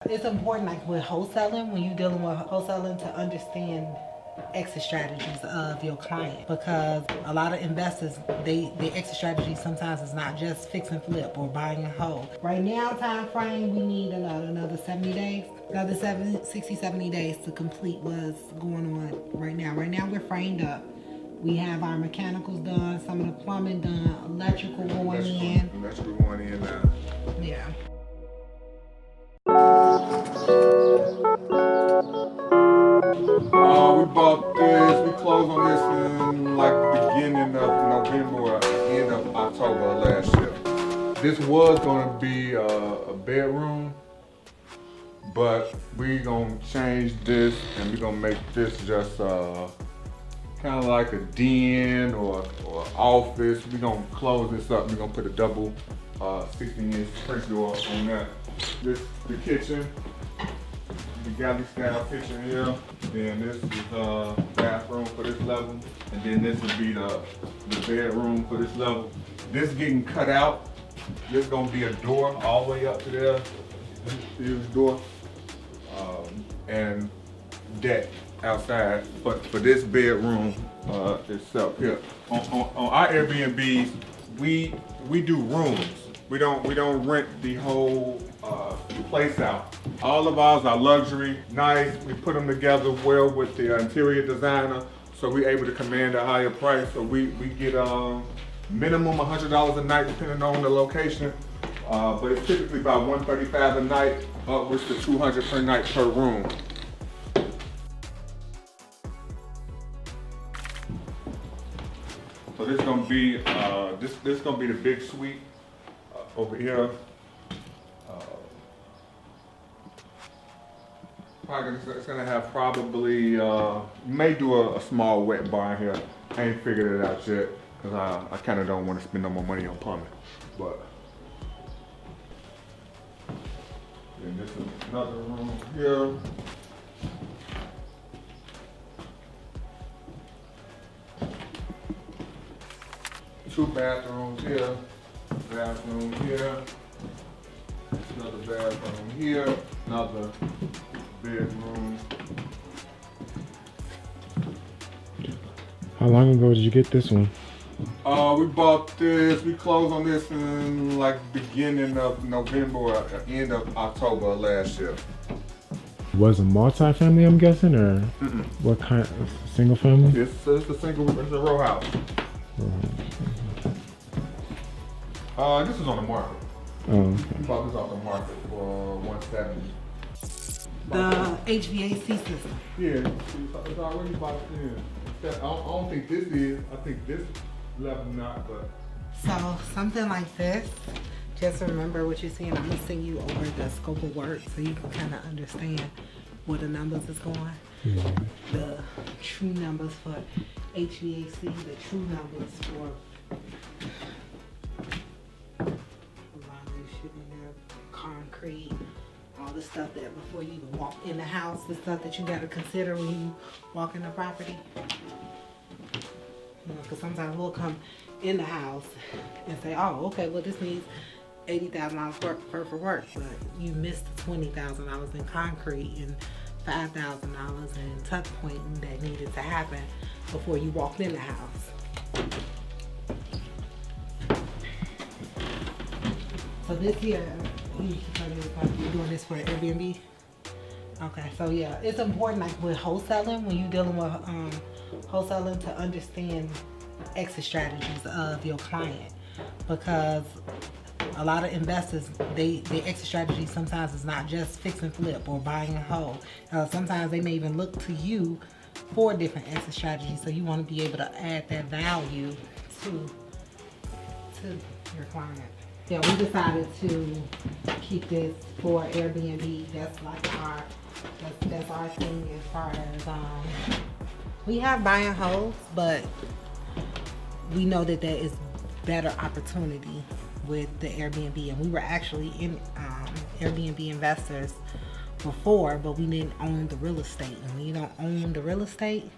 It's important, like with wholesaling, when you're dealing with wholesaling, to understand exit strategies of your client, because a lot of investors, their exit strategy sometimes is not just fix and flip or buying and hold. Right now, time frame, we need another 70 days, another 70 days to complete what's going on right now. Right now, we're framed up. We have our mechanicals done, some of the plumbing done, electrical going in. Electrical going in now. Yeah. We bought this, we closed on this in like the beginning of November or end of October of last year. This was gonna be a bedroom, but we gonna change this and we gonna make this just kind of like a den or office. We gonna close this up. We gonna put a double 16-inch French door on that. This the kitchen. The galley style kitchen here. Then this is bathroom for this level. And then this would be the bedroom for this level. This getting cut out. This gonna be a door all the way up to there. Huge door. And deck outside for this bedroom itself here. On our Airbnbs, we do rooms. We don't rent the whole place out. All of ours are luxury, nice. We put them together well with the interior designer, so we're able to command a higher price. So we get minimum $100 a night depending on the location, but it's typically about $135 a night, upwards to $200 per night per room. So this is gonna be this is gonna be the big suite over here. It's gonna have probably may do a small wet bar in here. I ain't figured it out yet because I kind of don't want to spend no more money on plumbing. But then this is another room here. Two bathrooms here, bathroom here, another bathroom here, another bedroom. How long ago did you get this one? We bought this, we closed on this in like beginning of November or end of October of last year. Was it multi-family, I'm guessing, or what kind of single family? It's a single, it's a row house. This is on the market. Oh, okay. We bought this off the market for $170. The HVAC system. Yeah, it's already about in. I don't think this is. I think this level not, but. So something like this, just remember what you're seeing. I'm gonna send you over the scope of work so you can kind of understand where the numbers is going. The true numbers for HVAC, the true numbers for concrete, all the stuff that before you even walk in the house, the stuff that you got to consider when you walk in the property. You know, because sometimes we'll come in the house and say, oh, okay, well, this needs $80,000 worth of work, but you missed $20,000 in concrete and $5,000 in tuck pointing that needed to happen before you walked in the house. So this here, you're doing this for Airbnb? Okay, so yeah, it's important, like with wholesaling, when you're dealing with wholesaling, to understand exit strategies of your client, because a lot of investors, their exit strategy sometimes is not just fix and flip or buying and hold. Sometimes they may even look to you for different exit strategies, so you want to be able to add that value to your client. Yeah, we decided to keep this for Airbnb. That's like that's our thing as far as we have buy and holds, but we know that there is better opportunity with the Airbnb, and we were actually in Airbnb investors before, but we didn't own the real estate. And when you don't own the real estate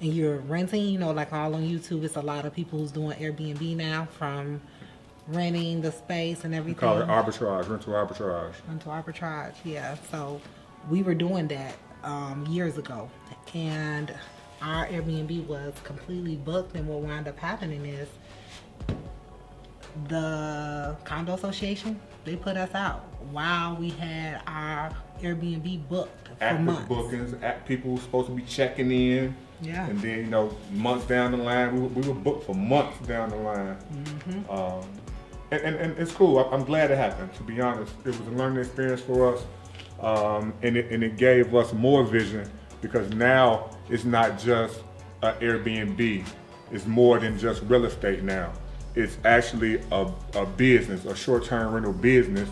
and you're renting, you know, like all on YouTube, it's a lot of people who's doing Airbnb now from renting the space and We everything. call it arbitrage, rental arbitrage. Rental arbitrage, yeah. So we were doing that years ago, and our Airbnb was completely booked. And what wound up happening is the condo association, they put us out while we had our Airbnb booked for Active months. bookings, people were supposed to be checking in. Yeah. And then, you know, months down the line, we were booked for months down the line. And it's cool. I'm glad it happened, to be honest. It was a learning experience for us. And it gave us more vision, because now it's not just an Airbnb. It's more than just real estate now. It's actually a business, a short-term rental business.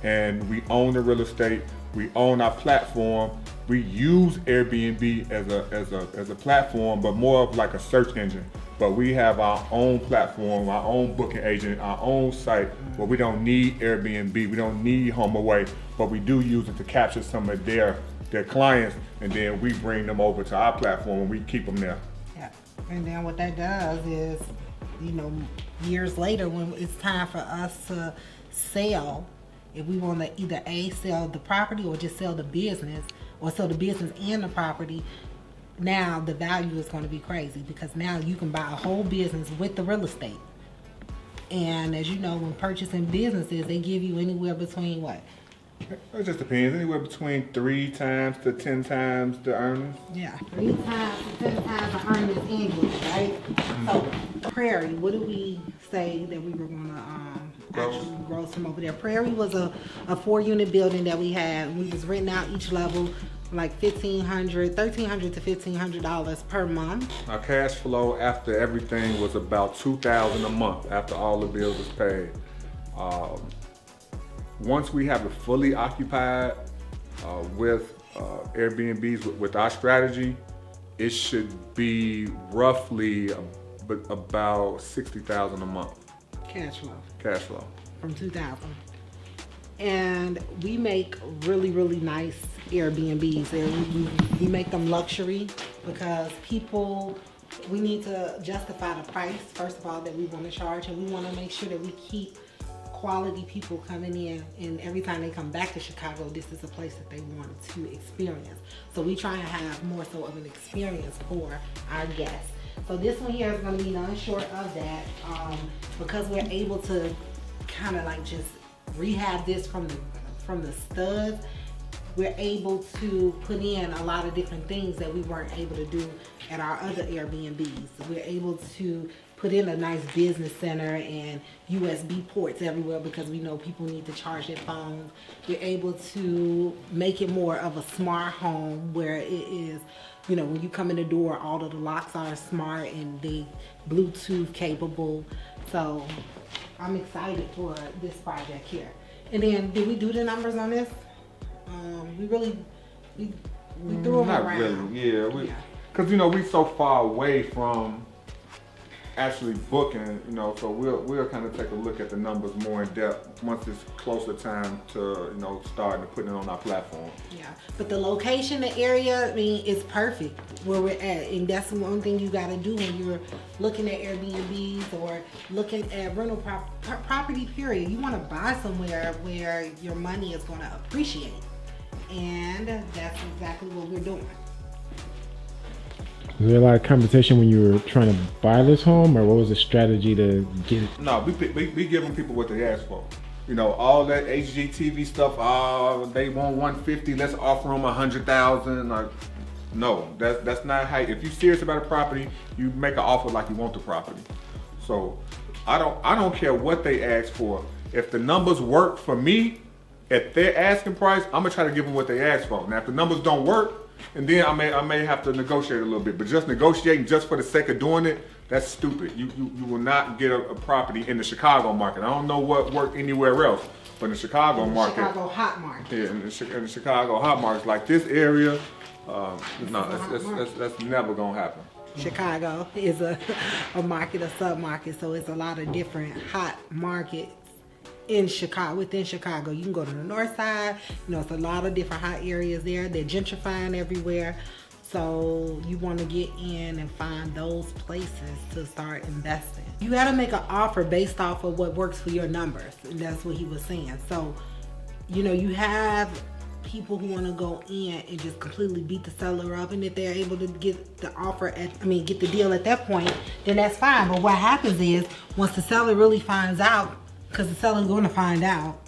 And we own the real estate. We own our platform. We use Airbnb as a platform, but more of like a search engine. But we have our own platform, our own booking agent, our own site, where we don't need Airbnb, we don't need HomeAway, but we do use it to capture some of their clients, and then we bring them over to our platform and we keep them there. Yeah. And then what that does is, you know, years later when it's time for us to sell, if we want to either sell the property or just sell the business, or sell the business and the property, now the value is going to be crazy, because now you can buy a whole business with the real estate. And as you know, when purchasing businesses, they give you anywhere between what? It just depends, anywhere between 3 times to 10 times the earnings. Yeah, 3 times to 10 times the earnings annually, right? So Prairie, what did we say that we were going to actually grow from over there? Prairie was a 4-unit building that we had. We was renting out each level like $1,300 to $1,500 per month. Our cash flow after everything was about $2,000 a month after all the bills was paid. Once we have it fully occupied with Airbnbs with our strategy, it should be roughly about $60,000 a month. Cash flow. Cash flow. From 2000. And we make really, really nice Airbnbs. And we make them luxury, because we need to justify the price, first of all, that we want to charge, and we want to make sure that we keep quality people coming in, and every time they come back to Chicago, this is a place that they want to experience. So we try and have more so of an experience for our guests. So this one here is going to be none short of that, because we're able to kind of like just rehab this from the studs. We're able to put in a lot of different things that we weren't able to do at our other Airbnbs. We're able to put in a nice business center and USB ports everywhere, because we know people need to charge their phones. We're able to make it more of a smart home, where it is, you know, when you come in the door, all of the locks are smart and they Bluetooth capable. So I'm excited for this project here. And then, did we do the numbers on this? We threw them Not around. really, yeah. Because, you know, we so far away from actually booking, you know, so we'll kind of take a look at the numbers more in depth once it's closer time to, you know, starting to put it on our platform. Yeah, but the location, the area, I mean, it's perfect where we're at, and that's the one thing you got to do when you're looking at Airbnbs or looking at rental property. Period. You want to buy somewhere where your money is going to appreciate, and that's exactly what we're doing. Was there a lot of competition when you were trying to buy this home, or what was the strategy to get it? No, we giving people what they ask for. You know, all that HGTV stuff, they want 150, let's offer them 100,000. Like, no, that's not how, if you're serious about a property, you make an offer like you want the property. So I don't care what they ask for. If the numbers work for me, at their asking price, I'm gonna try to give them what they ask for. Now, if the numbers don't work, and then I may have to negotiate a little bit, but just negotiating just for the sake of doing it, that's stupid. You will not get a property in the Chicago market. I don't know what worked anywhere else, but in the Chicago market. Chicago hot market. Yeah, in the Chicago hot markets, like this area, no, that's never gonna happen. Chicago is a market, a sub-market, so it's a lot of different hot markets in Chicago, within Chicago. You can go to the north side, you know, it's a lot of different hot areas there. They're gentrifying everywhere. So you want to get in and find those places to start investing. You got to make an offer based off of what works for your numbers. And that's what he was saying. So, you have people who want to go in and just completely beat the seller up. And if they're able to get the get the deal at that point, then that's fine. But what happens is once the seller really finds out, because the seller's going to find out,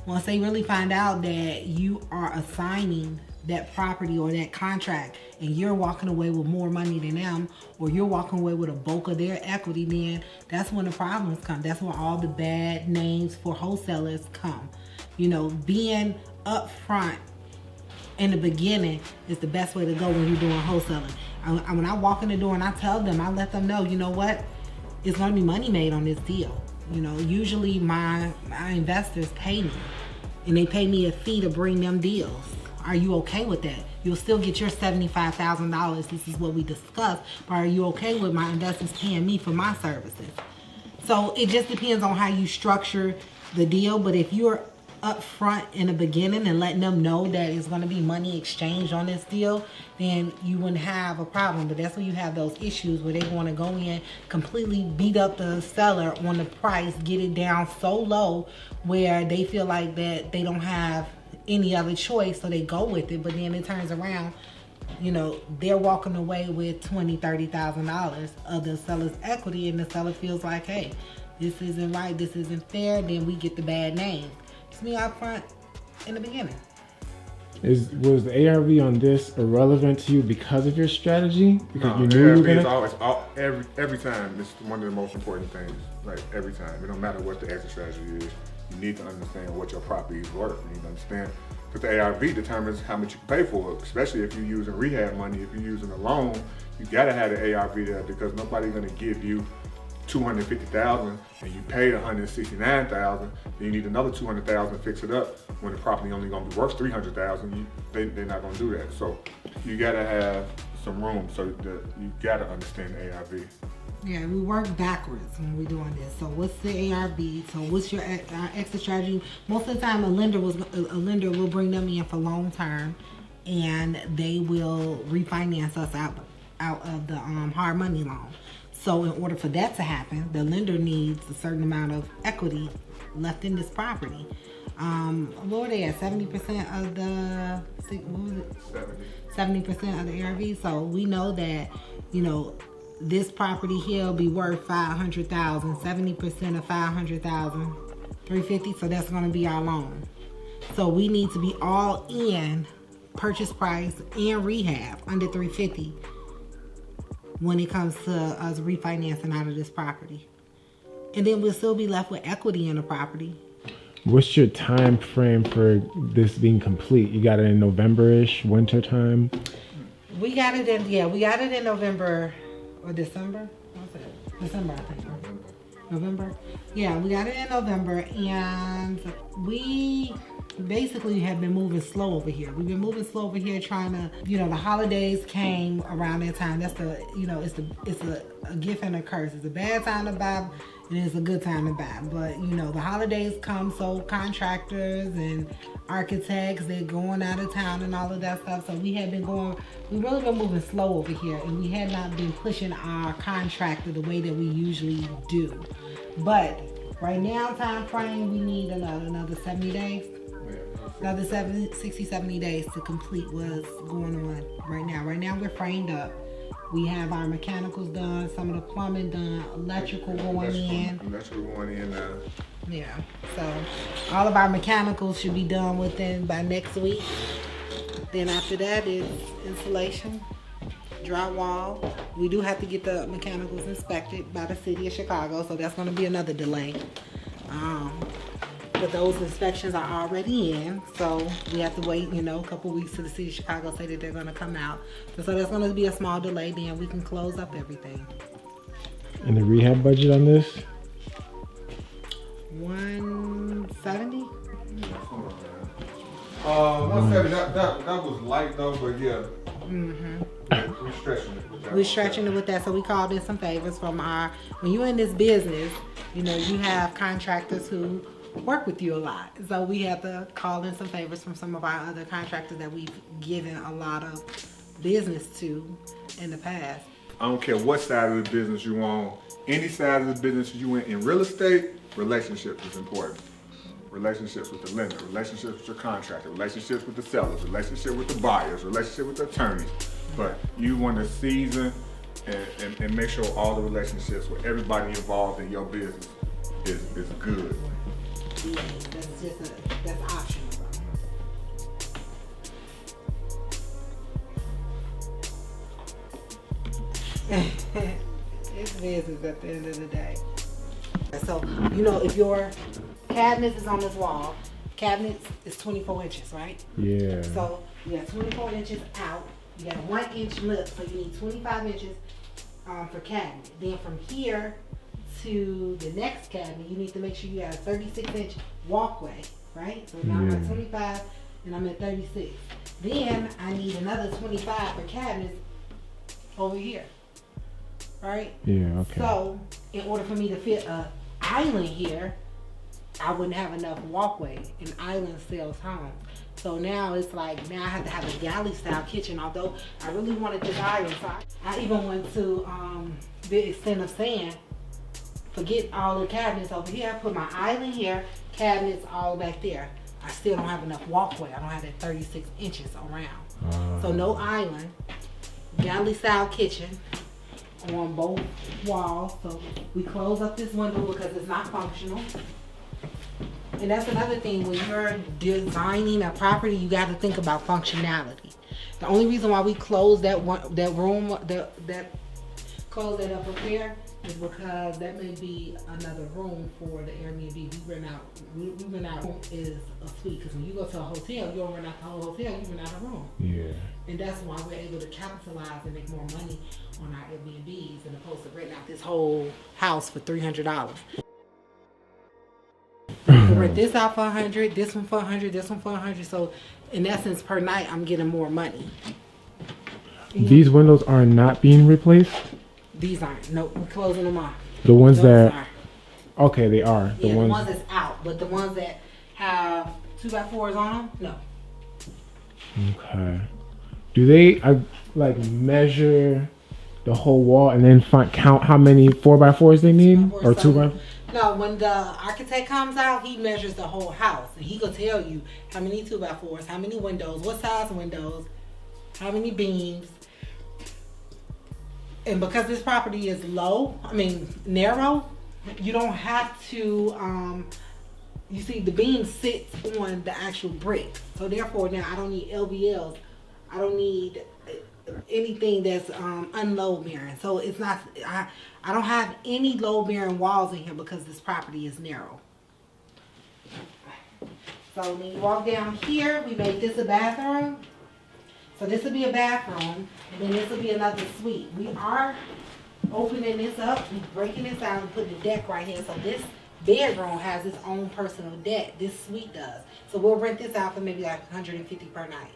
once they really find out that you are assigning that property or that contract and you're walking away with more money than them, or you're walking away with a bulk of their equity, then that's when the problems come. That's when all the bad names for wholesalers come. Being upfront in the beginning is the best way to go when you're doing wholesaling. When I walk in the door and I tell them, I let them know, you know what, it's going to be money made on this deal. Usually my investors pay me, and they pay me a fee to bring them deals. Are you okay with that? You'll still get your $75,000. This is what we discussed. But are you okay with my investors paying me for my services? So it just depends on how you structure the deal. But if you're up front in the beginning and letting them know that it's going to be money exchanged on this deal, then you wouldn't have a problem. But that's when you have those issues where they want to go in, completely beat up the seller on the price, get it down so low where they feel like that they don't have any other choice, so they go with it. But then it turns around, they're walking away with $20,000-$30,000 of the seller's equity, and the seller feels like, hey, this isn't right, this isn't fair. Then we get the bad name. It's me out front in the beginning. Was the ARV on this irrelevant to you because of your strategy? Because no, you knew you were gonna... every time, it's one of the most important things. Like every time, it don't matter what the exit strategy is. You need to understand what your property is worth. You need to understand, because the ARV determines how much you can pay for it, especially if you're using rehab money. If you're using a loan, you gotta have the ARV there, because nobody's gonna give you $250,000 and you paid $169,000. Then you need another $200,000 to fix it up when the property only gonna be worth $300,000. They're not gonna do that. So you gotta have some room. So you gotta understand the ARV. Yeah, we work backwards when we're doing this. So what's the ARV? So what's your exit strategy? Most of the time, a lender will bring them in for long term, and they will refinance us out of the hard money loan. So in order for that to happen, the lender needs a certain amount of equity left in this property. What were they at? 70% of the, what was it? 70% of the ARV. So we know that, this property here will be worth $500,000. 70% of $500,000, $350,000. So that's going to be our loan. So we need to be all in purchase price and rehab under $350,000 when it comes to us refinancing out of this property. And then we'll still be left with equity in the property. What's your time frame for this being complete? You got it in November-ish, winter time? We got it in November or December. What's it? December, I think. November? Yeah, we got it in November, and we basically have been moving slow over here. We've been moving slow over here trying to, the holidays came around that time. That's it's a gift and a curse. It's a bad time to buy, and it's a good time to buy. But, the holidays come, so contractors and architects, they're going out of town and all of that stuff. So we've really been moving slow over here, and we had not been pushing our contractor the way that we usually do. But right now, time frame, we need another 70 days. Another 60, 70 days to complete what's going on right now. Right now, we're framed up. We have our mechanicals done, some of the plumbing done, electrical going in. Electrical going in now. Yeah, so all of our mechanicals should be done by next week. Then after that is insulation, drywall. We do have to get the mechanicals inspected by the city of Chicago, so that's going to be another delay. But those inspections are already in, so we have to wait, a couple weeks till the city of Chicago say that they're going to come out. So that's going to be a small delay, then we can close up everything. And the rehab budget on this? $170. Yeah, 170. That was light though, but yeah. Mm-hmm. We're stretching it with that. We're stretching it with that, so we called in some favors from when you're in this business, you have contractors who work with you a lot. So we have to call in some favors from some of our other contractors that we've given a lot of business to in the past. I don't care what side of the business you on, any side of the business you in real estate, relationships is important. Relationships with the lender, relationships with your contractor, relationships with the sellers, relationship with the buyers, relationship with the attorneys. But you want to season and make sure all the relationships with everybody involved in your business is good. Yeah, that's optional. It's business at the end of the day. So, you know, if your cabinets is on this wall, cabinets is 24 inches, right? Yeah. So you got 24 inches out, you got a 1 inch lip, so you need 25 inches for cabinet. Then from here to the next cabinet, you need to make sure you got a 36-inch walkway, right? So now I'm at 25 and I'm at 36. Then I need another 25 for cabinets over here, right? Yeah, okay. So in order for me to fit a island here, I wouldn't have enough walkway, and island sells homes. So now it's like, now I have to have a galley style kitchen, although I really wanted this island. So I even went to the extent of saying, forget all the cabinets over here, put my island here, cabinets all back there. I still don't have enough walkway. I don't have that 36 inches around. So no island, galley style kitchen on both walls. So we close up this window because it's not functional. And that's another thing, when you're designing a property, you got to think about functionality. The only reason why we close that room, close that up there, is because that may be another room for the Airbnb. We rent out is a suite, because when you go to a hotel, you don't rent out the whole hotel, you rent out a room. Yeah. And that's why we're able to capitalize and make more money on our Airbnbs, as opposed to renting out this whole house for $300. Rent this out for $100, this one for $100, this one for $100. So in essence, per night, I'm getting more money. These windows are not being replaced? These aren't. Nope, we're closing them off. The ones Those that are. Okay, they are. The ones that's out, but the ones that have 2x4s on them, no. Okay. Do they like measure the whole wall and then count how many 4x4s they need, or 2x? No, when the architect comes out, he measures the whole house, and he gonna tell you how many 2x4s, how many windows, what size windows, how many beams. And because this property is narrow, you don't have to, you see the beam sits on the actual brick. So therefore now I don't need LVLs. I don't need anything that's unload bearing. So it's not, I don't have any load bearing walls in here because this property is narrow. So when you walk down here, we made this a bathroom. So this will be a bathroom, and then this will be another suite. We are opening this up, we're breaking this out and putting the deck right here. So this bedroom has its own personal deck. This suite does. So we'll rent this out for maybe like $150 per night.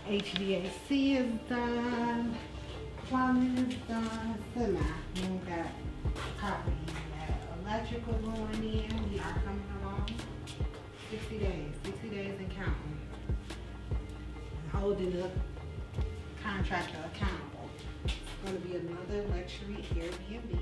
HVAC is done. Plumbing is done. Semi. We got property. Electrical going in. We are coming along. 60 days. 60 days and counting. Holding the contractor accountable. It's going to be another luxury Airbnb.